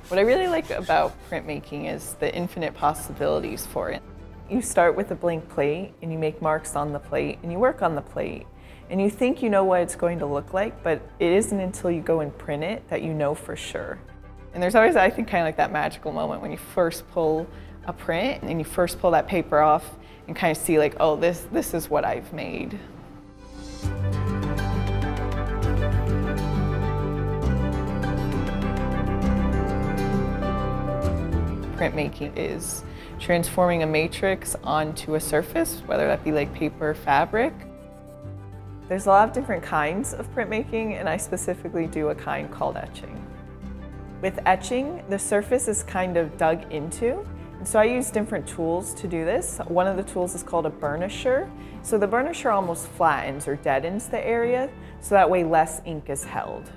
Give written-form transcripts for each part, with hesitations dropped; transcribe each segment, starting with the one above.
What I really like about printmaking is the infinite possibilities for it. You start with a blank plate and you make marks on the plate and you work on the plate. And you think you know what it's going to look like, but it isn't until you go and print it that you know for sure. And there's always, I think, kind of like that magical moment when you first pull a print and you first pull that paper off and kind of see like, oh, this is what I've made. Printmaking is transforming a matrix onto a surface, whether that be like paper or fabric. There's a lot of different kinds of printmaking, and I specifically do a kind called etching. With etching, the surface is kind of dug into, and so I use different tools to do this. One of the tools is called a burnisher. So the burnisher almost flattens or deadens the area, so that way less ink is held.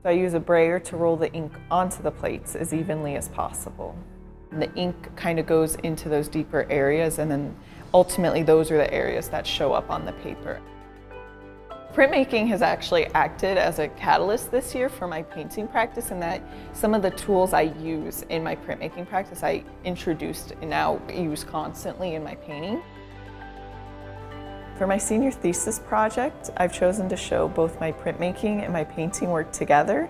So I use a brayer to roll the ink onto the plates as evenly as possible. And the ink kind of goes into those deeper areas, and then ultimately those are the areas that show up on the paper. Printmaking has actually acted as a catalyst this year for my painting practice, in that some of the tools I use in my printmaking practice I introduced and now use constantly in my painting. For my senior thesis project, I've chosen to show both my printmaking and my painting work together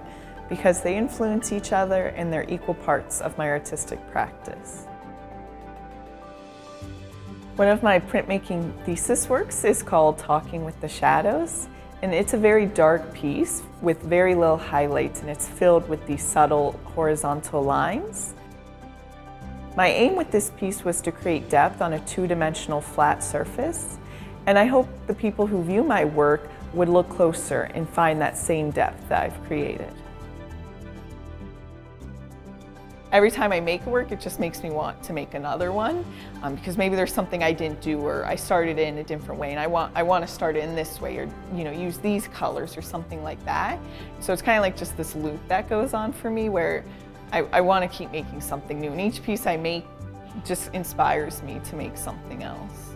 because they influence each other and they're equal parts of my artistic practice. One of my printmaking thesis works is called Talking with the Shadows, and it's a very dark piece with very little highlights, and it's filled with these subtle horizontal lines. My aim with this piece was to create depth on a two-dimensional flat surface, and I hope the people who view my work would look closer and find that same depth that I've created. Every time I make a work, it just makes me want to make another one, because maybe there's something I didn't do, or I started it in a different way and I want to start it in this way, or use these colors or something like that. So it's kind of like just this loop that goes on for me where I want to keep making something new, and each piece I make just inspires me to make something else.